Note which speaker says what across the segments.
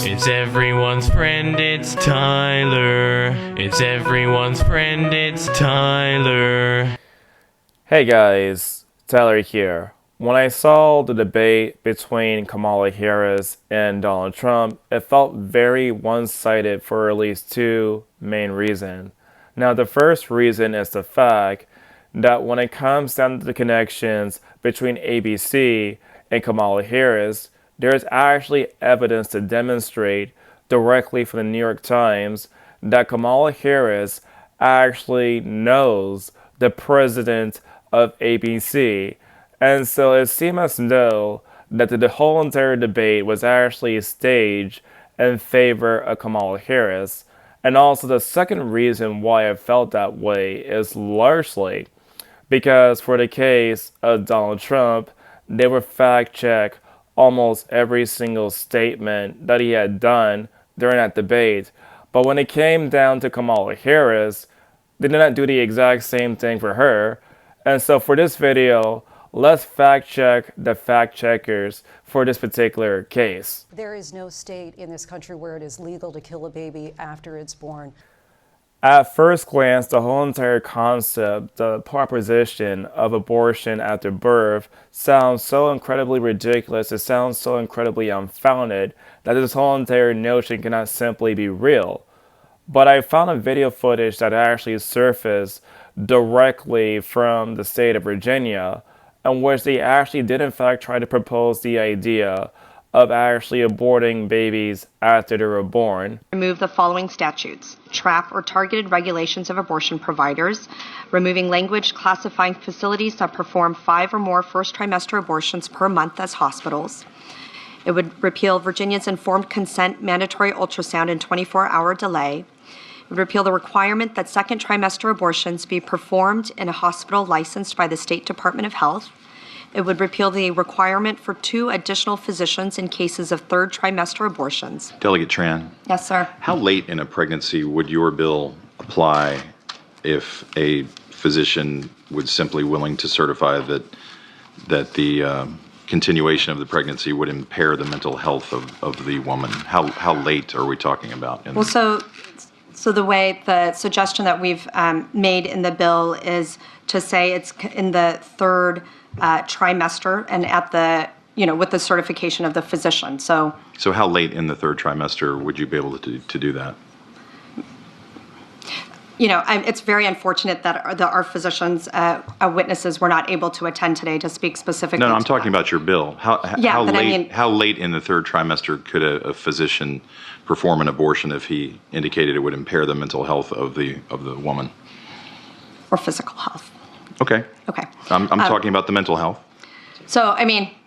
Speaker 1: It's everyone's friend, it's Tyler. It's everyone's friend, it's Tyler.
Speaker 2: Hey guys, Tyler here. When I saw the debate between Kamala Harris and Donald Trump, it felt very one-sided for at least two main reasons. Now, the first reason is the fact that when it comes down to the connections between ABC and Kamala Harris, there's actually evidence to demonstrate directly from the New York Times that Kamala Harris actually knows the president of ABC. And so it seemed as though that the whole entire debate was actually staged in favor of Kamala Harris. And also the second reason why I felt that way is largely because for the case of Donald Trump, they would fact-check almost every single statement that he had done during that debate. But when it came down to Kamala Harris, they did not do the exact same thing for her. And so for this video, let's fact-check the fact-checkers for this particular case.
Speaker 3: There is no state in this country where it is legal to kill a baby after it's born.
Speaker 2: At first glance, the whole entire concept, the proposition of abortion after birth, sounds so incredibly ridiculous, it sounds so incredibly unfounded, that this whole entire notion cannot simply be real. But I found a video footage that actually surfaced directly from the state of Virginia, in which they actually did in fact try to propose the idea of actually aborting babies after they were born.
Speaker 4: Remove the following statutes: trap or targeted regulations of abortion providers, removing language classifying facilities that perform 5 or more first trimester abortions per month as hospitals. It would repeal Virginia's informed consent mandatory ultrasound and 24-hour delay. It would repeal the requirement that second trimester abortions be performed in a hospital licensed by the State Department of Health. It would repeal the requirement for 2 additional physicians in cases of third trimester abortions.
Speaker 5: Delegate Tran.
Speaker 4: Yes, sir.
Speaker 5: How late in a pregnancy would your bill apply if a physician was simply willing to certify that the continuation of the pregnancy would impair the mental health of the woman? How late are we talking about?
Speaker 4: So the way the suggestion that we've made in the bill is to say it's in the third trimester and at the, with the certification of the physician. So
Speaker 5: how late in the third trimester would you be able to do that?
Speaker 4: It's very unfortunate that our physicians, witnesses, were not able to attend today to speak specifically.
Speaker 5: No, I'm talking about your bill. How late in the third trimester could a physician perform an abortion if he indicated it would impair the mental health of the woman?
Speaker 4: Or physical health.
Speaker 5: Okay.
Speaker 4: Okay.
Speaker 5: I'm talking about the mental health.
Speaker 4: So,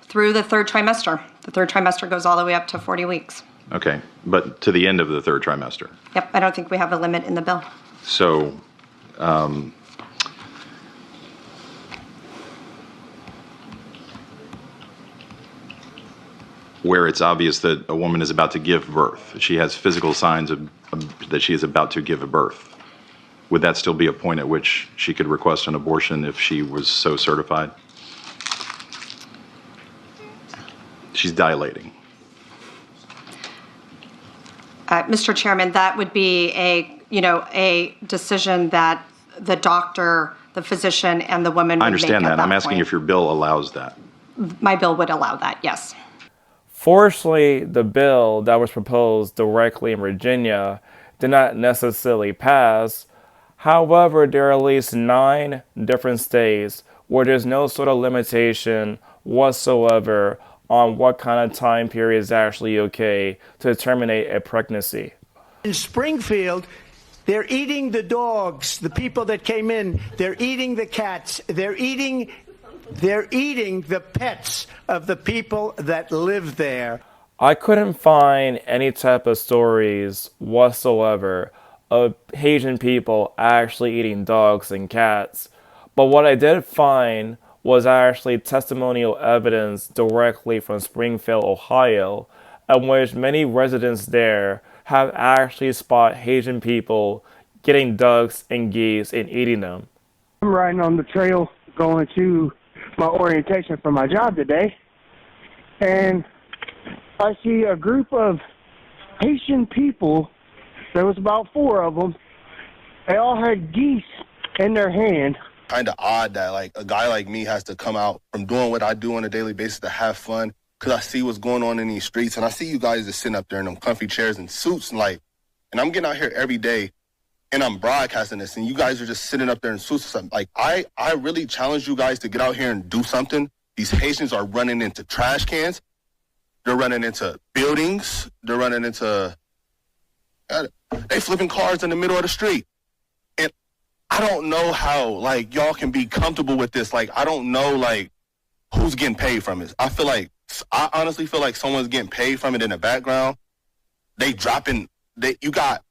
Speaker 4: through the third trimester. The third trimester goes all the way up to 40 weeks.
Speaker 5: Okay, but to the end of the third trimester.
Speaker 4: Yep, I don't think we have a limit in the bill.
Speaker 5: So, where it's obvious that a woman is about to give birth, she has physical signs that she is about to give a birth, would that still be a point at which she could request an abortion if she was so certified? She's dilating.
Speaker 4: Mr. Chairman, that would be a decision that the doctor, the physician, and the woman would make.
Speaker 5: I understand that. I'm asking
Speaker 4: point.
Speaker 5: if your bill allows that.
Speaker 4: My bill would allow that, yes.
Speaker 2: Fortunately, the bill that was proposed directly in Virginia did not necessarily pass. However, there are at least 9 different states where there's no sort of limitation whatsoever on what kind of time period is actually okay to terminate a pregnancy.
Speaker 6: In Springfield, they're eating the dogs, the people that came in. They're eating the cats. They're eating the pets of the people that live there.
Speaker 2: I couldn't find any type of stories whatsoever of Haitian people actually eating dogs and cats. But what I did find was actually testimonial evidence directly from Springfield, Ohio, in which many residents there have actually spotted Haitian people getting ducks and geese and eating them.
Speaker 7: I'm riding on the trail going to my orientation for my job today, and I see a group of Haitian people, there was about 4 of them, they all had geese in their hand.
Speaker 8: Kind of odd that like a guy like me has to come out from doing what I do on a daily basis to have fun, because I see what's going on in these streets, and I see you guys just sitting up there in them comfy chairs and suits, and I'm getting out here every day and I'm broadcasting this, and you guys are just sitting up there in suits or something. Like, I really challenge you guys to get out here and do something. These Haitians are running into trash cans. They're running into buildings. They're running into, they flipping cars in the middle of the street. And I don't know how, like, y'all can be comfortable with this. Like, I don't know, like, who's getting paid from it. I honestly feel like someone's getting paid from it in the background. You got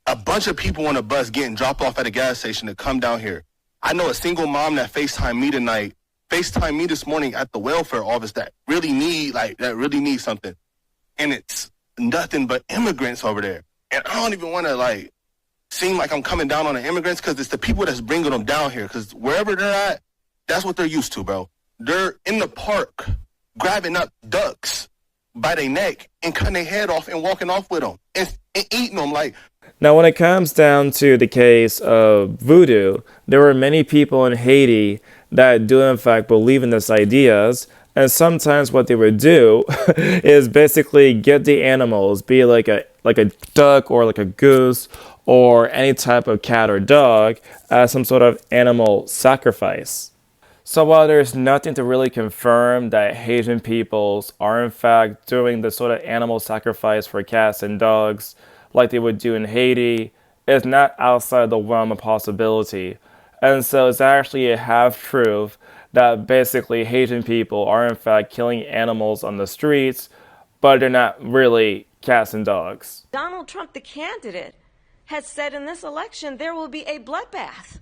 Speaker 8: a bunch of people on a bus getting dropped off at a gas station to come down here. I know a single mom that FaceTimed me this morning at the welfare office that really need something. And it's nothing but immigrants over there. And I don't even want to, seem like I'm coming down on the immigrants, because it's the people that's bringing them down here. Because wherever they're at, that's what they're used to, bro. They're in the park grabbing up ducks by their neck and cutting their head off and walking off with them and eating them.
Speaker 2: Now, when it comes down to the case of voodoo, there were many people in Haiti that do in fact believe in these ideas, and sometimes what they would do is basically get the animals, be it like a duck or like a goose or any type of cat or dog, as some sort of animal sacrifice. So while there's nothing to really confirm that Haitian peoples are in fact doing the sort of animal sacrifice for cats and dogs like they would do in Haiti, it's not outside the realm of possibility. And so it's actually a half-truth that basically Haitian people are in fact killing animals on the streets, but they're not really cats and dogs.
Speaker 9: Donald Trump, the candidate, has said in this election there will be a bloodbath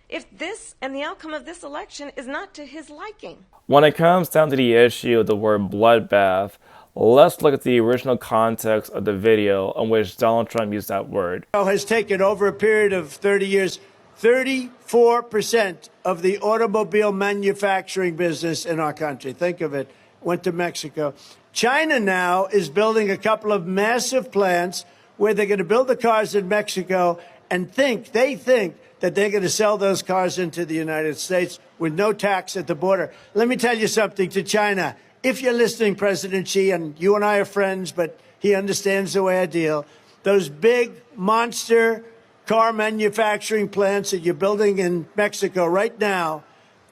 Speaker 9: if this and the outcome of this election is not to his liking.
Speaker 2: When it comes down to the issue of the word bloodbath, let's look at the original context of the video in which Donald Trump used that word.
Speaker 6: Has taken over a period of 30 years, 34% of the automobile manufacturing business in our country. Think of it. Went to Mexico. China now is building a couple of massive plants where they're going to build the cars in Mexico and they think that they're going to sell those cars into the United States with no tax at the border. Let me tell you something to China. If you're listening, President Xi, and you and I are friends, but he understands the way I deal, those big monster car manufacturing plants that you're building in Mexico right now,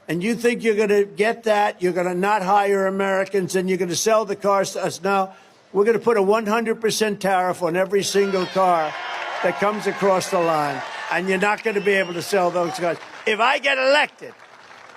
Speaker 6: and you think you're going to get that, you're going to not hire Americans, and you're going to sell the cars to us. No, we're going to put a 100% tariff on every single car that comes across the line, and you're not going to be able to sell those cars. If I get elected,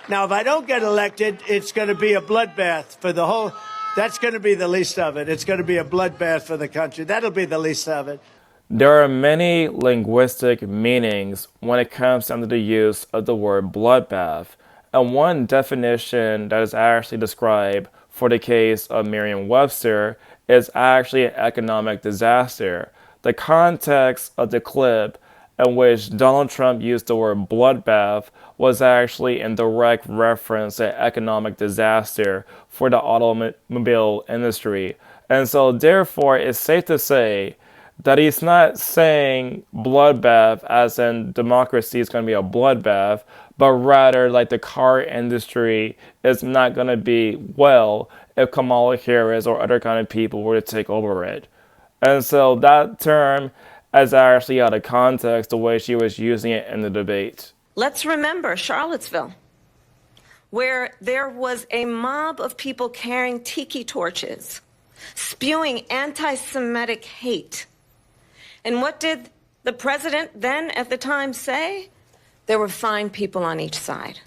Speaker 6: now if I don't get elected, it's going to be a bloodbath for the whole, that's going to be the least of it. It's going to be a bloodbath for the country. That'll be the least of it.
Speaker 2: There are many linguistic meanings when it comes down to the use of the word bloodbath. And one definition that is actually described for the case of Merriam-Webster is actually an economic disaster. The context of the clip in which Donald Trump used the word bloodbath was actually in direct reference to economic disaster for the automobile industry. And so therefore, it's safe to say that he's not saying bloodbath as in democracy is going to be a bloodbath, but rather like the car industry is not going to be well if Kamala Harris or other kind of people were to take over it. And so that term is actually out of context the way she was using it in the debate.
Speaker 9: Let's remember Charlottesville, where there was a mob of people carrying tiki torches, spewing anti-Semitic hate. And what did the president then at the time say? There were fine people on each side.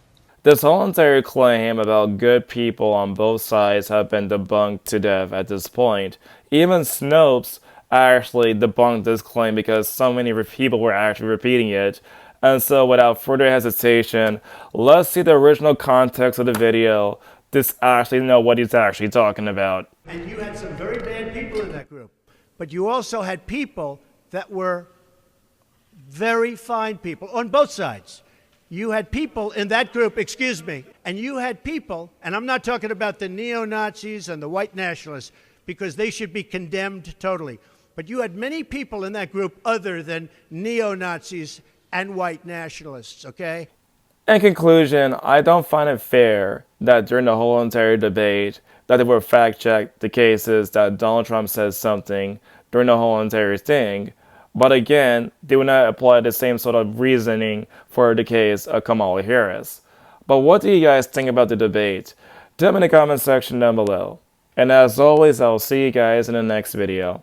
Speaker 2: This whole entire claim about good people on both sides have been debunked to death at this point. Even Snopes actually debunked this claim because so many people were actually repeating it. And so without further hesitation, let's see the original context of the video to actually know what he's actually talking about.
Speaker 6: And you had some very bad people in that group. But you also had people that were very fine people on both sides. You had people in that group, and you had people, and I'm not talking about the neo-Nazis and the white nationalists, because they should be condemned totally. But you had many people in that group other than neo-Nazis and white nationalists, okay?
Speaker 2: In conclusion, I don't find it fair that during the whole entire debate that they would fact-check the cases that Donald Trump says something during the whole entire thing, but again, they would not apply the same sort of reasoning for the case of Kamala Harris. But what do you guys think about the debate? Tell me in the comment section down below. And as always, I'll see you guys in the next video.